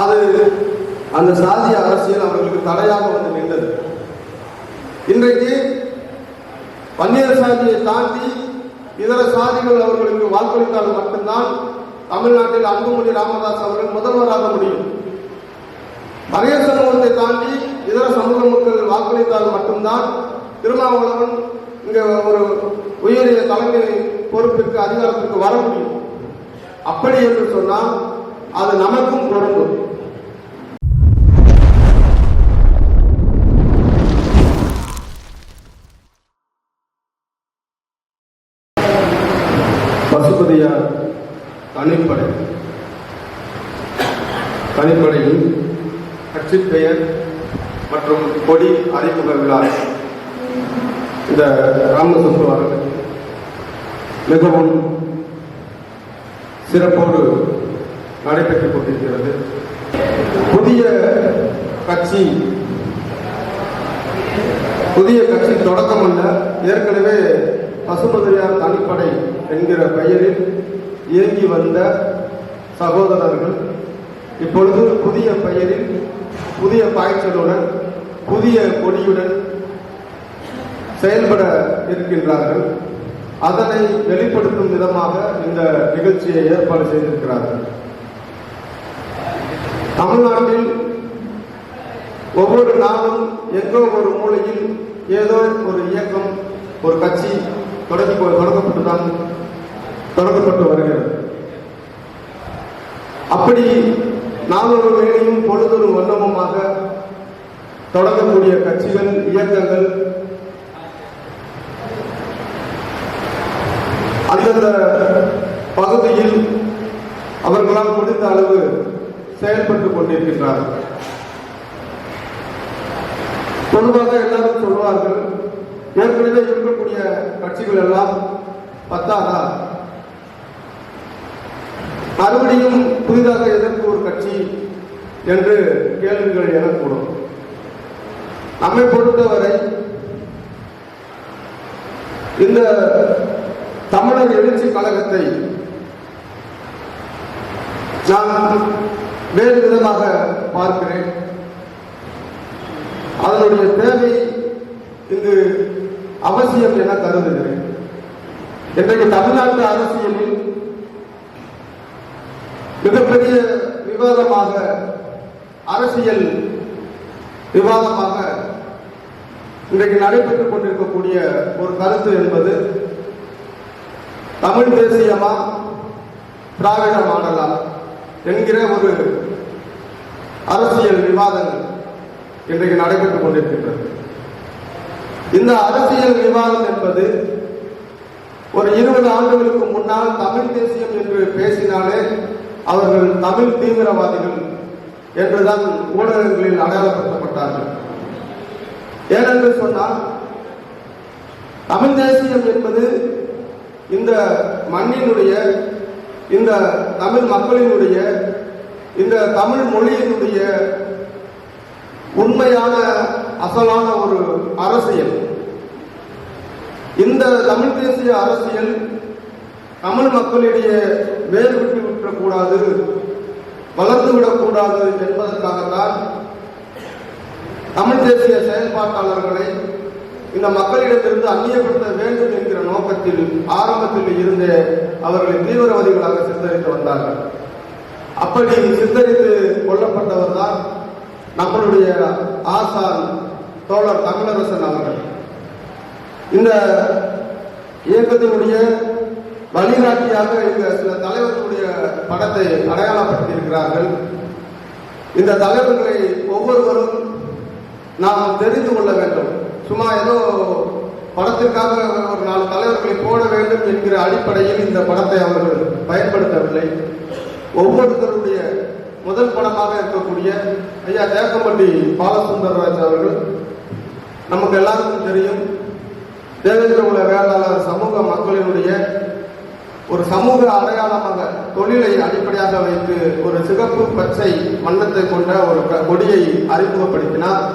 அது அந்த சாதிய அரசியல் அவர்களுக்கு தடையாக வந்து நின்றது. இன்றைக்கு வன்னியர் சாதியை தாண்டி இதர சாதிகள் அவர்களுக்கு வாக்களித்தால் மட்டும்தான் தமிழ்நாட்டில் அன்புமணி ராமதாஸ் அவர்கள் முதல்வராக முடியும். மறைய சமூகத்தை தாண்டி இதர சமூக மக்கள் வாக்களித்தால் மட்டும்தான் திருமாவளவன் இங்க ஒரு உயரிய தலைமை பொறுப்பிற்கு அதிகாரத்திற்கு வர முடியும். அப்படி என்று சொன்னால் அது நமக்கும் பொருந்தும். பசுபதியார் தனிப்படையின் கட்சி பெயர் மற்றும் கொடி அறிமுக விழா இந்த ராமசுப்ரமணியன் மிகவும் சிறப்போடு நடைபெற்றுக் கொண்டிருக்கிறது. புதிய கட்சி தொடக்கம் அல்ல, ஏற்கனவே பசுபதியார் தனிப்படை என்கிற பெயரில் இயங்கி வந்த சகோதரர்கள் இப்பொழுது புதிய பெயரில் புதிய பாய்ச்சலுடன் புதிய கொடியுடன் செயல்பட இருக்கின்றார்கள். அதனை வெளிப்படுத்தும் விதமாக இந்த நிகழ்ச்சியை ஏற்பாடு செய்திருக்கிறார்கள். தமிழ்நாட்டில் ஒவ்வொரு நாளும் எங்கோ ஒரு மூலையில் ஏதோ ஒரு இயக்கம், ஒரு கட்சி தொடங்கப்பட்டு வருகிறது. அப்படி நாளொரு வேளையும் பொழுதொரு வண்ணமுமாக தொடங்கக்கூடிய கட்சிகள், இயக்கங்கள் அந்தந்த பகுதியில் அவர்களால் முடிந்த அளவு செயல்பட்டுக் கொண்டிருக்கின்றார்கள். பொதுவாக எல்லாரும் சொல்வார்கள், ஏற்கனவே இருக்கக்கூடிய கட்சிகள் எல்லாம் பத்தாதா, மறுபடியும் புதிதாக எதற்கு ஒரு கட்சி என்று கேள்விகள் எழக்கூடும். நம்மை பொறுத்தவரை இந்த தமிழர் எழுச்சி கழகத்தை நான் வேறு விதமாக பார்க்கிறேன். அதனுடைய தேவை இங்கு அவசியம் என கருதுகிறேன். இன்றைக்கு தமிழ்நாட்டு அரசியலில் மிகப்பெரிய அரசியல் விவாதமாக இன்றைக்கு நடைபெற்றுக் கொண்டிருக்கக்கூடிய ஒரு கருத்து என்பது தமிழ் தேசியமா திராவிட மாடலா என்கிற ஒரு அரசியல் விவாதங்கள் இன்றைக்கு நடைபெற்றுக் கொண்டிருக்கின்றது. இந்த அரசியல் விவாதம் என்பது ஒரு 20 ஆண்டுகளுக்கு முன்னால் தமிழ் தேசியம் என்று பேசினாலே அவர்கள் தமிழ் தீவிரவாதிகள் என்றுதான் ஊடகங்களில் அடையாளப்படுத்தப்பட்டார்கள். ஏனென்று சொன்னால் தமிழ் தேசியம் என்பது இந்த மண்ணினுடைய, இந்த தமிழ் மக்களினுடைய, இந்த தமிழ் மொழியினுடைய உண்மையான அசலான ஒரு அரசியல். இந்த தமிழ் தேசிய அரசியல் தமிழ் மக்களிடையே வேறுபட்டு விடக்கூடாது, வளர்ந்துவிடக்கூடாது என்பதற்காகத்தான் தமிழ் தேசிய செயல்பாட்டாளர்களை இந்த மக்களிடத்திலிருந்து அந்நியப்படுத்த வேண்டும் என்கிற நோக்கத்தில் ஆரம்பத்தில் இருந்தே அவர்களை தீவிரவாதிகளாக சித்தரித்து வந்தார்கள். அப்படி சித்தரித்து கொல்லப்பட்டவர் தான் நம்மளுடைய ஆசான் தோழர் தமிழரசன் அவர்கள். இந்த இயக்கத்தினுடைய வழிகாட்டியாக இந்த சில தலைவர்களுடைய படத்தை அடையாளப்படுத்தியிருக்கிறார்கள். இந்த தலைவர்களை ஒவ்வொருவரும் நாம் தெரிந்து கொள்ள வேண்டும். சும்மா ஏதோ படத்திற்காக ஒரு 4 தலைவர்களை போட வேண்டும் என்கிற அடிப்படையில் இந்த படத்தை அவர்கள் பயன்படுத்தவில்லை. ஒவ்வொருத்தருடைய முதல் படமாக இருக்கக்கூடிய ஐயா தேக்கம்பட்டி பாலசுந்தரராஜ் அவர்கள் நமக்கு எல்லாருக்கும் தெரியும். தேவேந்திர குல வேளாளர் சமூக மக்களினுடைய ஒரு சமூக அடையாளமாக தொழிலை அடிப்படையாக வைத்து ஒரு சிகப்பு பச்சை வண்ணத்தை கொண்ட ஒரு கொடியை அறிமுகப்படுத்தினார்.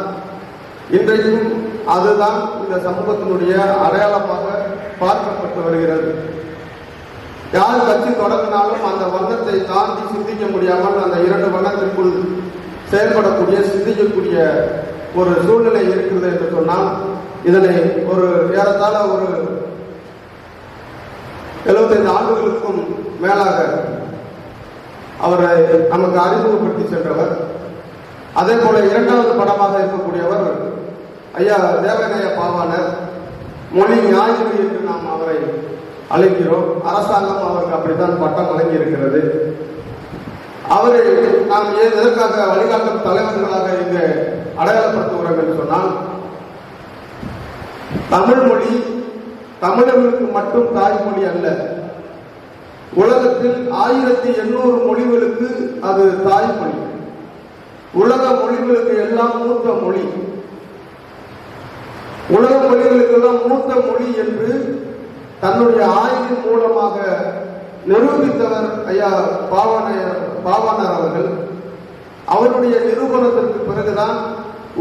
இன்றைக்கும் அதுதான் இந்த சமூகத்தினுடைய அடையாளமாக பார்க்கப்பட்டு வருகிறது. யார் கட்சி தொடங்கினாலும் அந்த வண்ணத்தை தாண்டி சிந்திக்க முடியாமல் அந்த 2 வண்ணத்திற்குள் செயல்படக்கூடிய சிந்திக்கக்கூடிய ஒரு சூழ்நிலை இருக்கிறது என்று சொன்னால் இதனை ஒரு ஏறத்தாழ ஒரு 75 ஆண்டுகளுக்கும் மேலாக அவரை நமக்கு அறிமுகப்படுத்தி சென்றவர். அதே போல இரண்டாவது படமாக இருக்கக்கூடியவர் ஐயா தேவநேய பாவாணர், மொழி ஞாயிறு என்று நாம் அவரை அழைக்கிறோம். அரசாங்கம் அவருக்கு அப்படித்தான் பட்டம் வழங்கி இருக்கிறது. அவரை நாம் எதற்காக வழிகாட்டும் தலைவர்களாக இங்கு அடையாளப்படுத்துகிறோம் என்று சொன்னால், தமிழ் மொழி தமிழர்களுக்கு மட்டும் தாய்மொழி அல்ல. உலகத்தில் 1800 மொழிகளுக்கு அது தாய்மொழி. உலக மொழிகளுக்கு எல்லாம் மூத்த மொழி. உலக மொழிகளுக்கெல்லாம் மூத்த மொழி என்று தன்னுடைய ஆய்வின் மூலமாக நிரூபித்தவர் ஐயா பாவாணர் அவர்கள். அவருடைய நிரூபணத்திற்கு பிறகுதான்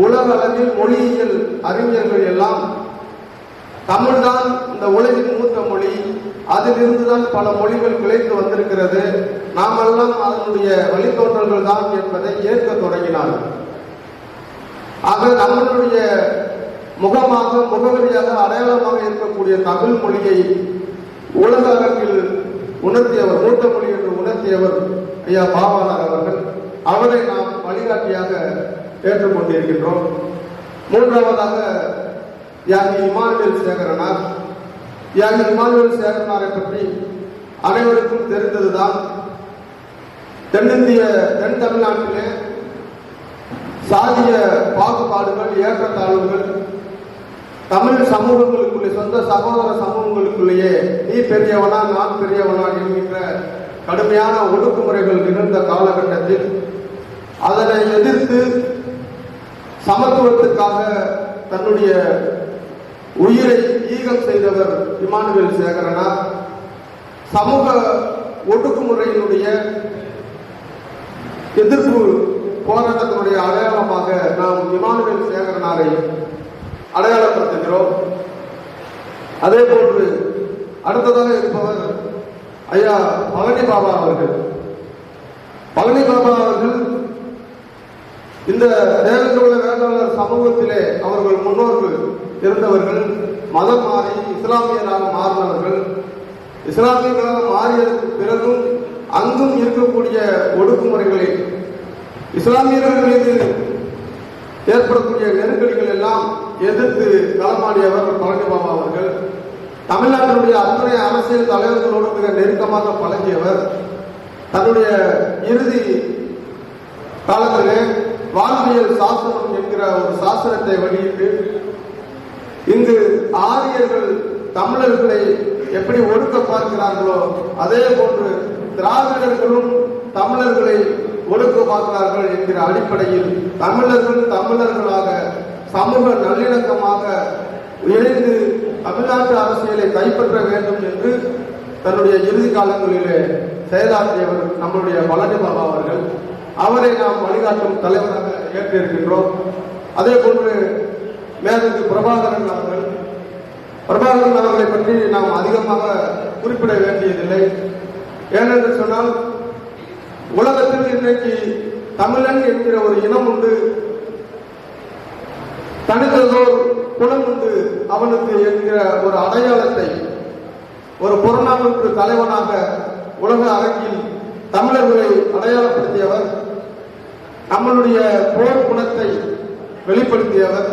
உலக அளவில் மொழியியல் அறிஞர்கள் எல்லாம் தமிழ்தான் இந்த உலகின் மூத்த மொழி, அதிலிருந்துதான் பல மொழிகள் கிளைத்து வந்திருக்கிறது, நாமெல்லாம் அதனுடைய வழித்தோன்றல்கள் தான் என்பதை ஏற்க தொடங்கினார்கள். ஆக நம்மளுடைய முகமாக முகவரியாக அடையாளமாக இருக்கக்கூடிய தமிழ் மொழியை உலக அரங்கில் உணர்த்தியவர், மூத்த மொழி என்று உணர்த்தியவர் ஐயா பாவாணர் அவர்கள். அவரை நாம் வழிகாட்டியாக ஏற்றுக்கொண்டிருக்கின்றோம். மூன்றாவதாக தியாகி இமானுவேல் சேகரனார். தியாகி இமானுவேல் சேகரனாரை பற்றி அனைவருக்கும் தெரிந்ததுதான். தென் தமிழ்நாட்டிலே சாதிய பாகுபாடுகள், ஏற்றத்தாழ்வுகள், தமிழ் சமூகங்களுக்குள்ளே, சொந்த சகோதர சமூகங்களுக்குள்ளேயே நீ பெரியவனா நான் பெரியவனா என்கின்ற கடுமையான ஒடுக்குமுறைகள் நிகழ்ந்த காலகட்டத்தில் அதனை எதிர்த்து சமத்துவத்துக்காக தன்னுடைய உயிரை ஈகம் செய்தவர் இமானுவேல் சேகரனார். சமூக ஒடுக்குமுறையினுடைய எதிர்ப்பு போராட்டத்தினுடைய அடையாளமாக நாம் இமானுவேல் சேகரனாரை அடையாளப்படுத்துகிறோம். அதே போன்று அடுத்ததாக இருப்பவர் ஐயா பழனி பாபா அவர்கள். பழனி பாபா அவர்கள் இந்த தேவேந்திர வேளாளர் சமூகத்திலே அவர்கள் முன்னோர்கள் இருந்தவர்கள். மதம் மாறி இஸ்லாமியராக மாறினவர்கள். இஸ்லாமியர்களாக மாறியதற்கு பிறகும் அங்கும் இருக்கக்கூடிய ஒடுக்குமுறைகளை, இஸ்லாமியர்கள் மீது ஏற்படக்கூடிய நெருக்கடிகள் எல்லாம் எதிர்த்து களமாடியவர் பழனி பாபா அவர்கள். தமிழ்நாட்டினுடைய அத்தனை அரசியல் தலைவர்களோடு மிக நெருக்கமாக பழகியவர். தன்னுடைய இறுதி காலத்திலே வாழ்வியல் சாஸ்திரம் என்கிற ஒரு சாஸ்திரத்தை வெளியிட்டு இங்கு ஆரியர்கள் தமிழர்களை எப்படி ஒடுக்க பார்க்கிறார்களோ அதே போன்று திராவிடர்களும் தமிழர்களை ஒடுக்க பார்க்கிறார்கள் என்கிற அடிப்படையில் தமிழர்களாக சமூக நல்லிணக்கமாக இணைந்து தமிழ்நாட்டு அரசியலை கைப்பற்ற வேண்டும் என்று தன்னுடைய இறுதி காலங்களிலே செயலாற்றியவர் நம்முடைய பழனி பாபா அவர்கள். அவரை நாம் வழிகாட்டும் தலைவராக ஏற்றிருக்கின்றோம். அதே போன்று மேற்கு பிரபாகரன் அவர்களை பற்றி நாம் அதிகமாக குறிப்பிட வேண்டியதில்லை. ஏனென்று சொன்னால் உலகத்தில் இன்றைக்கு தமிழன் என்கிற ஒரு இனம் உண்டு, தனித்ததோர் குலம் உண்டு அவனுக்கு என்கிற ஒரு அடையாளத்தை ஒரு புறநானூற்று தலைவனாக உலக அரங்கில் தமிழர்களை அடையாளப்படுத்தியவர். நம்மளுடைய போர் குணத்தை வெளிப்படுத்தியவர்.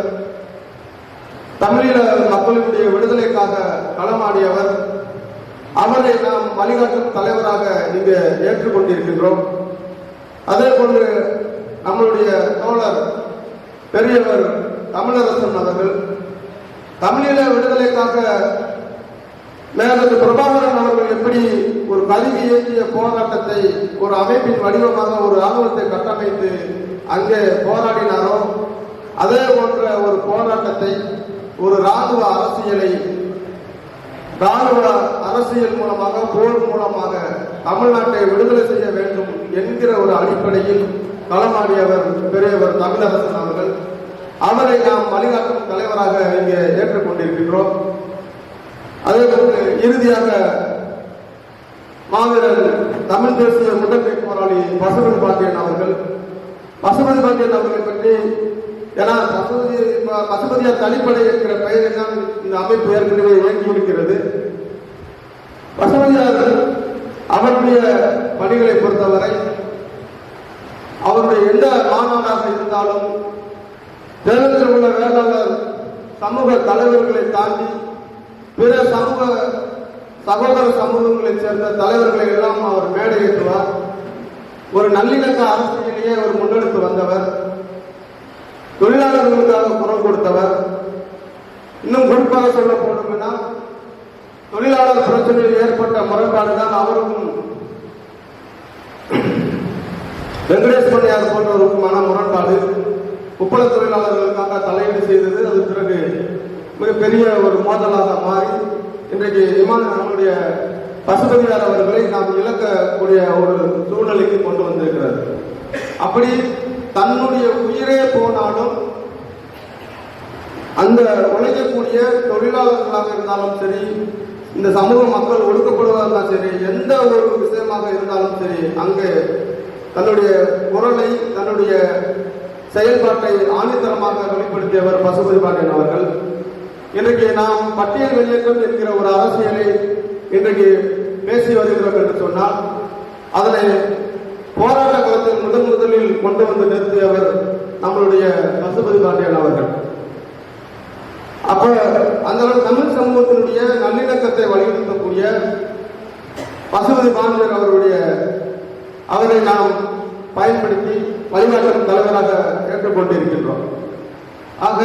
தமிழீழ மக்களுடைய விடுதலைக்காக களமாடியவர். அவரை நாம் வழிகாட்டும் தலைவராக இங்கு ஏற்றுக்கொண்டிருக்கின்றோம். அதே போன்று நம்மளுடைய தோழர் பெரியவர் தமிழரசன் அவர்கள் தமிழீழ விடுதலைக்காக மேற்கு பிரபாகரன் அவர்கள் எப்படி ஒரு கல்வி இயக்கிய போராட்டத்தை ஒரு அமைப்பின் வடிவமாக ஒரு ராணுவத்தை கட்டமைத்து அங்கே போராடினாரோ அதே போன்ற ஒரு போராட்டத்தை, ஒரு ராணுவ அரசியல் மூலமாக, போர் மூலமாக தமிழ்நாட்டை விடுதலை செய்ய வேண்டும் என்கிற ஒரு அடிப்படையில் களமாடியவர் பெரியவர் தமிழரசன் அவர்கள். அவரை நாம் வழிகாட்டும் தலைவராக இங்கே ஏற்றுக்கொண்டிருக்கின்றோம். அதே போன்று இறுதியாக மாவீரர் தமிழ் தேசிய முதன்மை போராளி பசுமன் பாண்டியன் அவர்கள் பசுபதி பாண்டியன் அவர்களை பற்றி, ஏன்னா பசுபதியார் தனிப்படை என்கிற பெயரை தான் இந்த அமைப்பு ஏற்கனவே இயங்கி இருக்கிறது. பசுபதியார் அவருடைய பணிகளை பொறுத்தவரை அவருடைய எந்த மாநாடாக இருந்தாலும் தேர்தலில் உள்ள வேளாளர் சமூக தலைவர்களை தாண்டி பிற சகோதர சமூகங்களைச் சேர்ந்த தலைவர்களை எல்லாம் அவர் மேடையேற்றுவார். ஒரு நல்லிணக்க அரசியலையே அவர் முன்னெடுத்து வந்தவர், தொழிலாளர்களுக்காக குரல் கொடுத்தவர். இன்னும் குறிப்பாக சொல்ல போனோம்னா, தொழிலாளர் பிரச்சனையில் ஏற்பட்ட முரண்பாடுதான் அவருக்கும் வெங்கடேஷ் பண்ணையார் போன்றவருக்குமான முரண்பாடு. உப்பள தொழிலாளர்களுக்காக தலையீடு செய்தது. அது பிறகு மிகப்பெரிய ஒரு மோதலாக மாறி இன்றைக்கு நம்முடைய பசுபதியார் அவர்களை நாம் இழக்கக்கூடிய ஒரு சூழ்நிலைக்கு கொண்டு வந்திருக்கிறார். அப்படி தன்னுடைய உயிரே போனாலும் அந்த உழைக்கக்கூடிய தொழிலாளர்களாக இருந்தாலும் சரி, இந்த சமூக மக்கள் ஒடுக்கப்படுவதாக சரி, எந்த ஒரு விஷயமாக இருந்தாலும் சரி, அங்கே தன்னுடைய குரலை தன்னுடைய செயல்பாட்டை ஆணித்தரமாக வெளிப்படுத்தியவர் பசுபதி பாண்டியன் அவர்கள். இன்றைக்கு நாம் பட்டியல் வெளியேற்றம் என்கிற ஒரு அரசியலை இன்றைக்கு பேசி வருகிறோம் என்று சொன்னால், அதனை போராட்ட களத்தில் முதலில் கொண்டு வந்து நிறுத்தியவர் நம்மளுடைய பசுபதி பாண்டியன் அவர்கள். அப்ப அந்த தமிழ் சமூகத்தினுடைய நல்லிணக்கத்தை வலியுறுத்தக்கூடிய பசுபதி பாண்டியன் அவரை நாம் பயன்படுத்தி வழிகாட்டும் தலைவராக ஏற்றுக்கொண்டிருக்கின்றோம். ஆக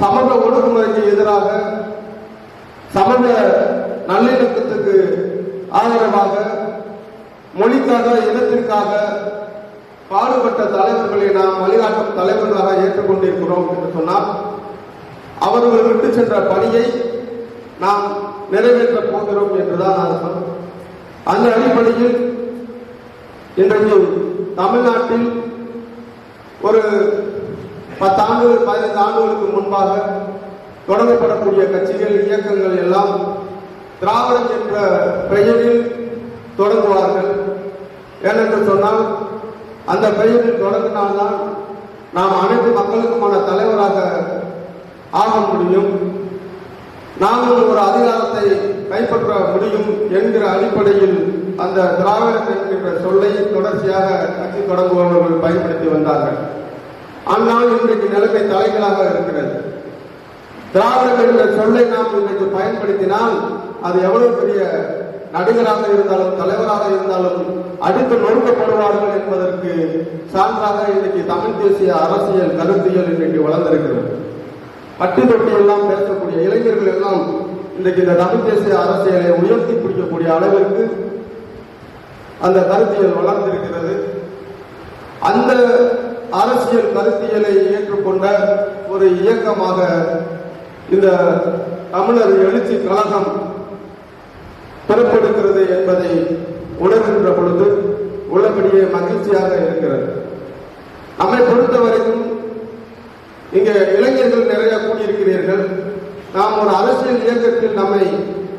சமூக ஒடுக்குமுறைக்கு எதிராக, சமூக நல்லிணக்கத்துக்கு ஆதரவாக, மொழிக்காக, இனத்திற்காக பாடுபட்ட தலைவர்களை நாம் வழிகாட்டும் தலைவர்களாக ஏற்றுக்கொண்டிருக்கிறோம் என்று சொன்னால், அவர்கள் விட்டு சென்ற பணியை நாம் நிறைவேற்ற போகிறோம் என்றுதான் அர்த்தம். அந்த அடிப்படையில் இன்றைக்கு தமிழ்நாட்டில் ஒரு 10 ஆண்டுகள் 15 ஆண்டுகளுக்கு முன்பாக தொடங்கப்படக்கூடிய கட்சிகள், இயக்கங்கள் எல்லாம் திராவிடம் என்ற பெயரில் தொடங்குவார்கள். ஏனென்று சொன்னால், அந்த பெயரில் தொடங்கினால்தான் நாம் அனைத்து மக்களுக்குமான தலைவராக ஆக முடியும், நாங்கள் ஒரு அதிகாரத்தை கைப்பற்ற முடியும் என்கிற அடிப்படையில் அந்த திராவிடம் என்கின்ற சொல்லை தொடர்ச்சியாக கட்சி தொடங்குபவர்கள் பயன்படுத்தி வந்தார்கள். ஆனால் இன்றைக்கு நிலைமை தலைகளாக இருக்கிறது. திராவிடம் என்ற சொல்லை நாம் இன்றைக்கு பயன்படுத்தினால் அது எவ்வளவு பெரிய நடிகராக இருந்தாலும் தலைவராக இருந்தாலும் அடித்து நொறுக்கப்படுவார்கள் என்பதற்கு சான்றாக இன்றைக்கு தமிழ் தேசிய அரசியல் கருத்தியல் இன்றைக்கு வளர்ந்திருக்கிறது. பட்டி தொட்டி எல்லாம் பேசக்கூடிய இளைஞர்கள் எல்லாம் இன்றைக்கு இந்த தமிழ் தேசிய அரசியலை உயர்த்தி பிடிக்கக்கூடிய அளவிற்கு அந்த கருத்தியல் வளர்ந்திருக்கிறது. அந்த அரசியல் கருத்தியலை ஏற்றுக்கொண்ட ஒரு இயக்கமாக இந்த தமிழர் எழுச்சி கழகம் பிறப்பெடுக்கிறது என்பதை உணர்கின்ற பொழுது உள்ளபடியே மகிழ்ச்சியாக இருக்கிறது. நம்மை பொறுத்தவரைக்கும் இங்கே இளைஞர்கள் நிறைய கூடியிருக்கிறீர்கள். நாம் ஒரு அரசியல் இயக்கத்தில் நம்மை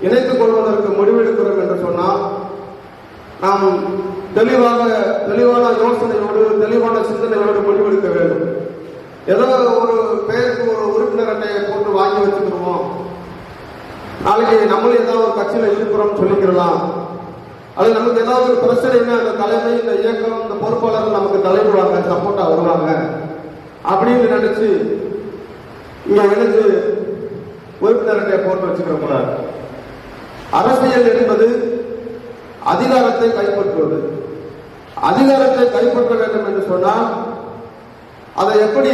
இணைத்துக் கொள்வதற்கு முடிவெடுக்கிறோம் என்று சொன்னால், நாம் தெளிவான யோசனையோடு, தெளிவான சிந்தனையோடு முடிவெடுக்க வேண்டும். ஏதோ ஒரு பெயருக்கு ஒரு உறுப்பினர் அட்டையை போட்டு வாங்கி வச்சுக்கிறோம், நாளைக்கு நம்மளும் ஏதாவது ஒரு கட்சியில இருக்கிறோம் சொல்லிக்கிறலாம், அது நமக்கு ஏதாவது ஒரு பிரச்சனைன்னா அந்த தலைமை, இந்த இயக்கம், இந்த பொறுப்பாளர்கள் நமக்கு தலைவிடுவாங்க, சப்போர்ட்டா வருவாங்க அப்படின்னு நினைச்சு இங்க எனக்கு உறுப்பினர் அட்டையை போட்டு வச்சுக்கிற கூடாது. அரசியல் என்பது அதிகாரத்தை கைப்பற்றுவது. அதிகாரத்தை கைப்பற்ற வேண்டும் என்று சொன்னால் அதை எப்படி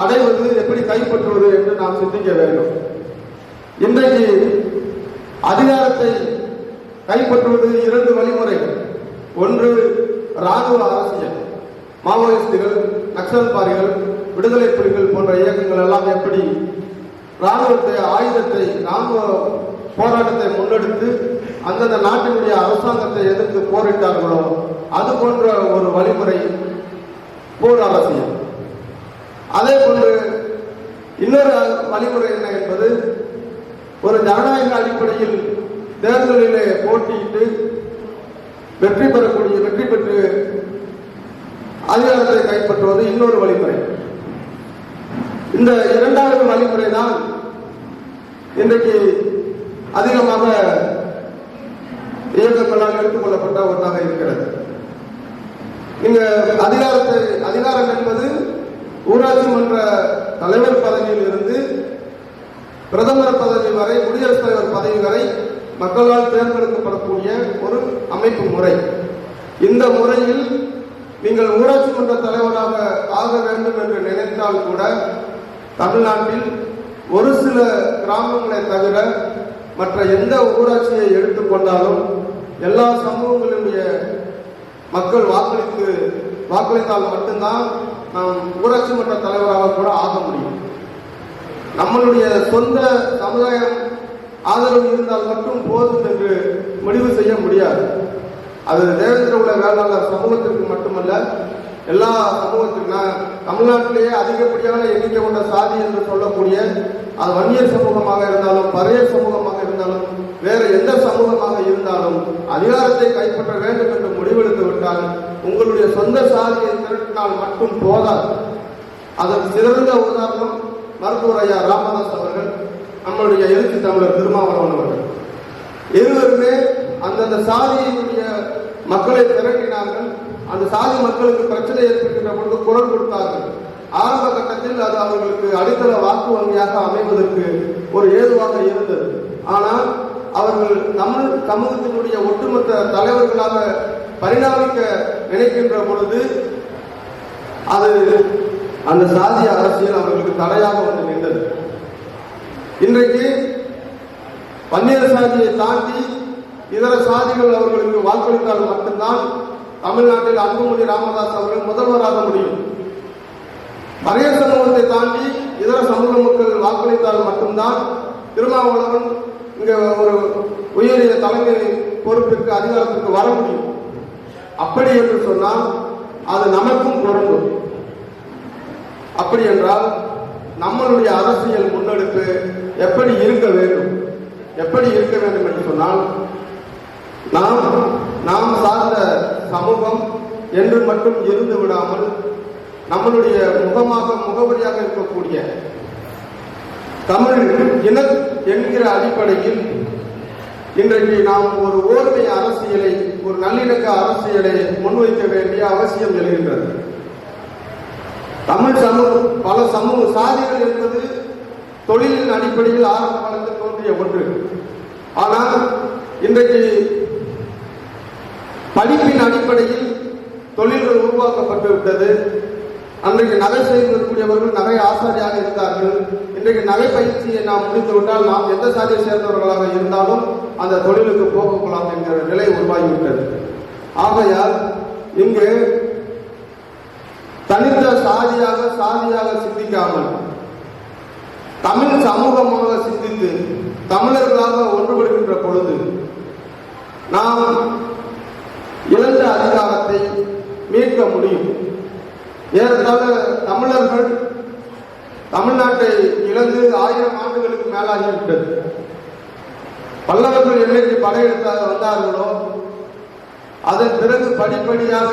அடைவது, எப்படி கைப்பற்றுவது என்று நாம் சிந்திக்க வேண்டும். இன்றைக்கு அதிகாரத்தை கைப்பற்றுவது 2 வழிமுறைகள். ஒன்று ராணுவ அரசியல். மாவோயிஸ்டுகள், நக்சல்பாரிகள், விடுதலை புலிகள் போன்ற இயக்கங்கள் எல்லாம் எப்படி ராணுவத்தை, ஆயுதத்தை, ராணுவ போராட்டத்தை முன்னெடுத்து அந்தந்த நாட்டினுடைய அரசாங்கத்தை எதிர்த்து போரிட்டார்களோ அது போன்ற ஒரு வழிமுறை போர் அரசியல். அதே போன்று இன்னொரு வழிமுறை என்ன என்பது, ஒரு ஜனநாயக அடிப்படையில் தேர்தலிலே போட்டியிட்டு வெற்றி பெற்று அதிகாரத்தை கைப்பற்றுவது இன்னொரு வழிமுறை. இந்த இரண்டாவது வழிமுறை தான் இன்றைக்கு அதிகமாக இயக்கங்களால் எடுத்துக்கொள்ளப்பட்ட ஒன்றாக இருக்கிறது. நீங்க அதிகாரம் என்பது ஊராட்சி மன்ற தலைவர் பதவியில் இருந்து பிரதமர் பதவி வரை, குடியரசுத் தலைவர் பதவி வரை மக்களால் தேர்ந்தெடுக்கப்படக்கூடிய ஒரு அமைப்பு முறை. இந்த முறையில் நீங்கள் ஊராட்சி மன்ற தலைவராக ஆக வேண்டும் என்று நினைத்தால் கூட தமிழ்நாட்டில் ஒரு சில கிராமங்களை தவிர மற்ற எந்த ஊராட்சியை எடுத்துக்கொண்டாலும் எல்லா சமூகங்களுடைய மக்கள் வாக்களித்தால் மட்டும்தான் நாம் ஊராட்சி மன்ற தலைவராக கூட ஆக முடியும். நம்மளுடைய சொந்த சமுதாயம் ஆதரவு இருந்தால் மட்டும் போதும் என்று முடிவு செய்ய முடியாது. அது தேவேந்திர உள்ள வேளாளர் சமூகத்திற்கு மட்டுமல்ல, எல்லா சமூகத்திற்கும். தமிழ்நாட்டிலேயே அதிகப்படியான எண்ணிக்கை கொண்ட சாதி என்று சொல்லக்கூடிய அது வன்னியர் சமூகமாக இருந்தாலும், பறையர் சமூகமாக இருந்தாலும், வேறு எந்த சமூகமாக இருந்தாலும் அதிகாரத்தை கைப்பற்ற வேண்டும் என்று முடிவெடுத்து விட்டால் உங்களுடைய சொந்த சாதியை திரட்டினால் மட்டும் போதாது. அதற்கு சிறந்த உதாரணம் மருத்துவர் ஐயா ராமதாஸ் அவர்கள், நம்மளுடைய எழுச்சி தமிழர் திருமாவளவன் அவர்கள். இருவருமே அந்தந்த சாதியினுடைய மக்களை திரட்டினார்கள். அந்த சாதி மக்களுக்கு பிரச்சனை ஏற்படுகின்ற பொழுது குரல் கொடுத்தார்கள். ஆரம்ப கட்டத்தில் அது அவர்களுக்கு அடித்தள வாக்கு வங்கியாக அமைவதற்கு ஒரு ஏதுவாக இருந்தது. ஆனால் அவர்கள் தமிழ் சமூகத்தினுடைய ஒட்டுமொத்த தலைவர்களாக பரிணாமிக்க நினைக்கின்ற பொழுது அது அந்த சாதிய அரசியல் அவர்களுக்கு தடையாக வந்து நின்றது. இன்றைக்கு வன்னியர் சாதியை தாண்டி இதர சாதிகள் அவர்களுக்கு வாக்களித்தால் மட்டும்தான் தமிழ்நாட்டில் அன்புமணி ராமதாஸ் அவர்கள் முதல்வராக முடியும். பறையர் சமூகத்தை தாண்டி இதர சமூக மக்கள் வாக்களித்தால் மட்டும்தான் திருமாவளவன் இங்க ஒரு உயரிய தலைமை பொறுப்பிற்கு அதிகாரத்திற்கு வர முடியும். அப்படி என்று சொன்னால் அது நமக்கும் பொருந்தும். அப்படி என்றால் நம்மளுடைய அரசியல் முன்னெடுப்பு எப்படி இருக்க வேண்டும் என்று சொன்னால் நாம் சார்ந்த சமூகம் என்று மட்டும் இருந்து விடாமல் நம்மளுடைய முகவரியாக இருக்கக்கூடிய தமிழ் இன என்கிற அடிப்படையில் இன்றைக்கு நாம் ஒரு ஓர்மை அரசியலை, ஒரு நல்லிணக்க அரசியலை முன்வைக்க வேண்டிய அவசியம் எழுகின்றது. தமிழ் சமூகம் பல சமூக சாதிகள் என்பது தொழிலின் அடிப்படையில் ஆரம்ப காலத்தில் தோன்றிய ஒன்று. ஆனால் இன்றைக்கு படிப்பின் அடிப்படையில் தொழில்கள் உருவாக்கப்பட்டு விட்டது. அன்றைக்கு நகை செய்யக்கூடியவர்கள் நகை ஆசாரியாக இருந்தார்கள். இன்றைக்கு நகை பயிற்சியை நாம் முடித்துவிட்டால் நாம் எந்த சாதியை சேர்ந்தவர்களாக இருந்தாலும் அந்த தொழிலுக்கு போகலாம் என்கிற நிலை உருவாகிவிட்டது. ஆகையால் இங்கு தனித்த சாதியாக சிந்திக்காமல் தமிழ் சமூகமாக சிந்தித்து தமிழர்களாக ஒன்றுபடுகின்ற பொழுது நாம் இழந்த அதிகாரத்தை மீட்க முடியும். ஏறத்தாழ தமிழர்கள் தமிழ்நாட்டை இழந்து 1000 ஆண்டுகளுக்கு மேலாகிவிட்டது. பல்லவர்கள் என்னைக்கு படையெடுத்தாக வந்தார்களோ அதன் பிறகு படிப்படியாக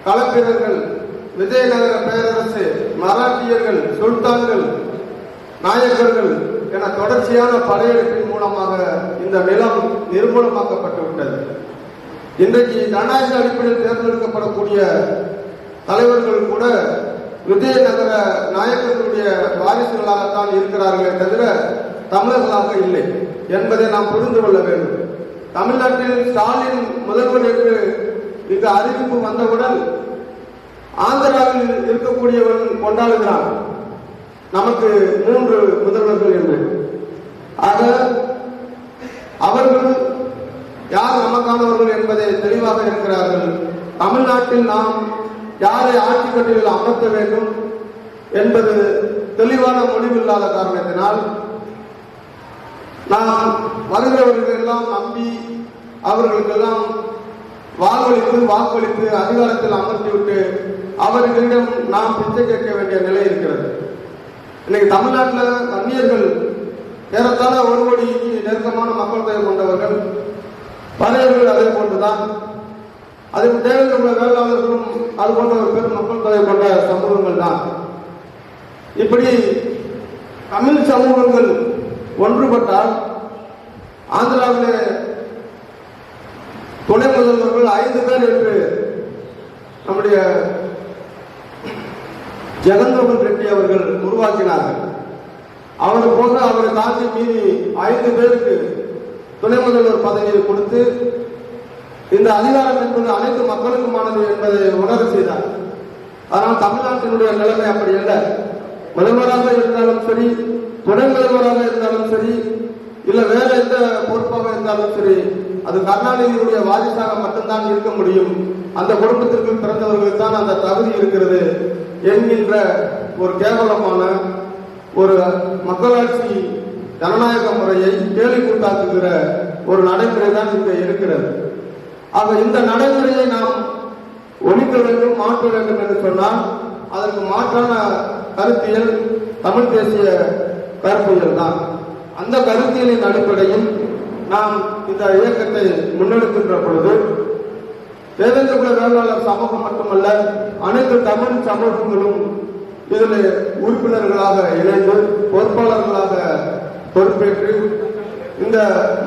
களப்பிரர்கள், விஜயநகர பேரரசு, மராட்டியர்கள், சுல்தான்கள், நாயக்கர்கள் என தொடர்ச்சியான படையெடுப்பின் மூலமாக இந்த நிலம் நிர்மூலமாக்கப்பட்டு விட்டது. இன்றைக்கு ஜனநாயக அடிப்படையில் தேர்ந்தெடுக்கப்படக்கூடிய தலைவர்கள் கூட விஜயநகர நாயக்கர்களுடைய வாரிசுகளாகத்தான் இருக்கிறார்களே தவிர தமிழர்களாக இல்லை என்பதை நாம் புரிந்து கொள்ள வேண்டும். தமிழ்நாட்டில் ஸ்டாலின் முதல்வர் என்று இந்த அறிவிப்பு வந்தவுடன் ஆந்திராவில் இருக்கக்கூடியவன் கொண்டாடுகிறான் நமக்கு 3 முதல்வர்கள் என்று. ஆக அவர்கள் யார் நமக்கானவர்கள் என்பதை தெளிவாக இருக்கிறார்கள். தமிழ்நாட்டில் நாம் யாரை ஆட்சி கட்டிலில் அமர்த்த வேண்டும் என்பது தெளிவான முடிவில்லாத காரணத்தினால் நாம் வருகிறவர்கள் எல்லாம் நம்பி அவர்களுக்கெல்லாம் வாக்களித்து அதிகாரத்தில் அமர்த்திவிட்டு அவர்களிடம் நாம் பிச்சை கேட்க வேண்டிய நிலை இருக்கிறது. இன்னைக்கு தமிழ்நாட்டில் வன்னியர்கள் ஏறத்தாழ 1 கோடிக்கு நெருக்கமான மக்கள் தொகை கொண்டவர்கள், பறையர்கள் அதே போன்றுதான். அதுக்கு தேவையான வேளாளர்களும் அது போன்ற ஒரு பெரும் மக்கள் தொகை கொண்ட சமூகங்கள் தான். இப்படி தமிழ் சமூகங்கள் ஒன்றுபட்டால் ஆந்திராவிலே துணை முதல்வர்கள் 5 பேர் என்று நம்முடைய ஜெகன்மோகன் ரெட்டி அவர்கள் உருவாக்கினார்கள். அவர் போக அவரை தாண்டி மீறி 5 பேருக்கு துணை முதல்வர் பதவியை கொடுத்து இந்த அதிகாரம் என்பது அனைத்து மக்களுக்குமானது என்பதை உணர செய்தார். ஆனால் தமிழ்நாட்டினுடைய நிலைமை அப்படி அல்ல. முதல்வராக இருந்தாலும் சரி, துணை முதல்வராக இருந்தாலும் சரி, இல்ல வேற எந்த பொறுப்பாக இருந்தாலும் சரி, அது கருணாநிதியுடைய வாரிசாக மட்டும்தான் இருக்க முடியும். அந்த குடும்பத்திற்கு பிறந்தவர்களுக்கு தான் அந்த தகுதி இருக்கிறது என்கின்ற ஒரு கேவலமான ஒரு மக்களாட்சி ஜனநாயக முறையை கேலிக்கூட்டாக்குகிற ஒரு நடைமுறை தான் இங்க இருக்கிறது. ஆக இந்த நடைமுறையை நாம் ஒழிக்க வேண்டும், மாற்ற வேண்டும் என்று சொன்னால் அதற்கு மாற்றான கருத்தியல் தமிழ் தேசிய கருத்தியல் தான். அந்த கருத்தியலின் அடிப்படையில் நாம் இந்த இயக்கத்தை முன்னெடுக்கின்ற பொழுது தேவேந்திர குல வேளாளர் சமூகம் மட்டுமல்ல, அனைத்து தமிழ் சமூகங்களும் இதில் உறுப்பினர்களாக இணைந்து பொறுப்பாளர்களாக பொறுப்பேற்று இந்த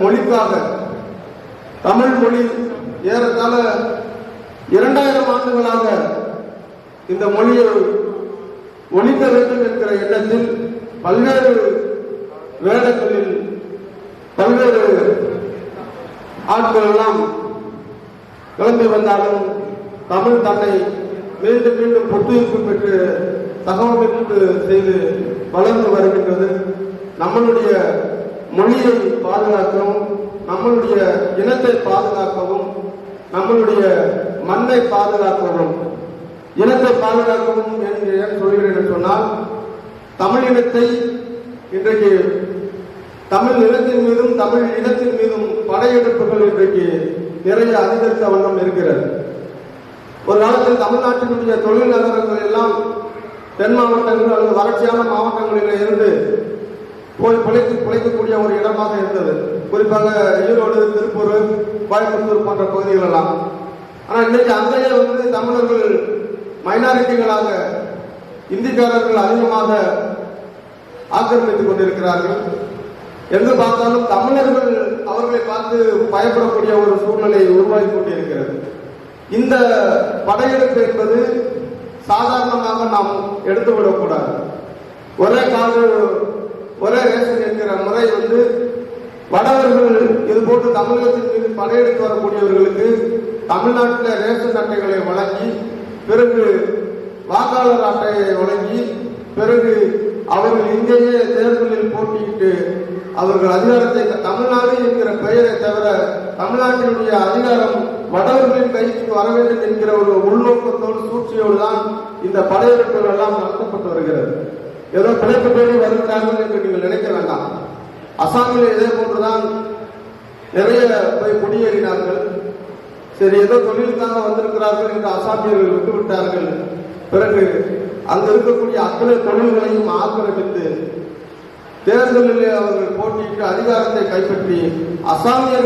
மொழிக்காக, தமிழ் மொழி ஏறத்தாழ 2000 ஆண்டுகளாக இந்த மொழியை ஒழிக்க வேண்டும் என்கிற எண்ணத்தில் பல்வேறு வேடங்களில் பல்வேறு ஆட்கள் எல்லாம் கிளம்பி வந்தாலும் தமிழ் தன்னை மீண்டும் மீண்டும் புத்துயிர்ப்பு பெற்று தகவமைப்பு செய்து வளர்ந்து வருகின்றது. நம்மளுடைய மொழியை பாதுகாக்கவும், நம்மளுடைய இனத்தை பாதுகாக்கவும், நம்மளுடைய மண்ணை பாதுகாக்கவும், இனத்தை பாதுகாக்கவும் என்று ஏன் சொல்கிறேன் என்று சொன்னால், தமிழ் இனத்தை இன்றைக்கு தமிழ் நிலத்தின் மீதும் தமிழ் இனத்தின் மீதும் படையெடுப்புகள் இன்றைக்கு நிறைய அதிகரித்த வண்ணம் இருக்கிறது. ஒரு காலத்தில் தமிழ்நாட்டினுடைய தொழில் நகரங்கள் எல்லாம் தென் மாவட்டங்கள் அல்லது வறட்சியான மாவட்டங்களில் இருந்து போய் பிழைக்கக்கூடிய ஒரு இடமாக இருந்தது. குறிப்பாக ஈரோடு, திருப்பூர், கோயம்புத்தூர் போன்ற பகுதிகள் எல்லாம். ஆனால் இன்னைக்கு அங்கேயே தமிழர்கள் மைனாரிட்டிகளாக, இந்திக்காரர்கள் அதிகமாக ஆக்கிரமித்துக் கொண்டிருக்கிறார்கள். எங்கு பார்த்தாலும் தமிழர்கள் அவர்களை பார்த்து பயப்படக்கூடிய ஒரு சூழ்நிலை உருவாகி கொண்டிருக்கிறது. இந்த படையெடுப்பு என்பது சாதாரணமாக நாம் எடுத்துவிடக்கூடாது. ஒரே காடு ஒரே ரேஷன் என்கிற முறை வடவர்கள் இது போன்று தமிழகத்தின் மீது படையெடுத்து வரக்கூடியவர்களுக்கு தமிழ்நாட்டில் ரேஷன் அட்டைகளை வழங்கி, பிறகு வாக்காளர் அட்டையை வழங்கி, பிறகு அவர்கள் இங்கேயே தேர்தலில் போட்டியிட்டு அவர்கள் அதிகாரத்தை, தமிழ்நாடு என்கிற பெயரை தவிர தமிழ்நாட்டினுடைய அதிகாரம் வடவர்களின் கைக்கு வர வேண்டும் என்கிற ஒரு உள்நோக்கத்தோடு சூழ்ச்சியோடு தான் இந்த படையெடுப்புகள் எல்லாம் நடத்தப்பட்டு வருகிறது. ஏதோ பிழைப்பு தேடி வருகிறார்கள் என்று நீங்கள் நினைக்க வேண்டாம். அசாமில் இதே போன்றுதான் நிறைய போய் குடியேறினார்கள். சரி, ஏதோ தொழிலுக்காக வந்திருக்கிறார்கள் என்று அசாமியர்கள் விட்டுவிட்டார்கள். பிறகு அங்கு இருக்கக்கூடிய அத்தனை தொழில்களையும் ஆக்கிரமித்து தேர்தலில் அவர்கள் போட்டியிட்டு அதிகாரத்தை கைப்பற்றி அசாமியர்களை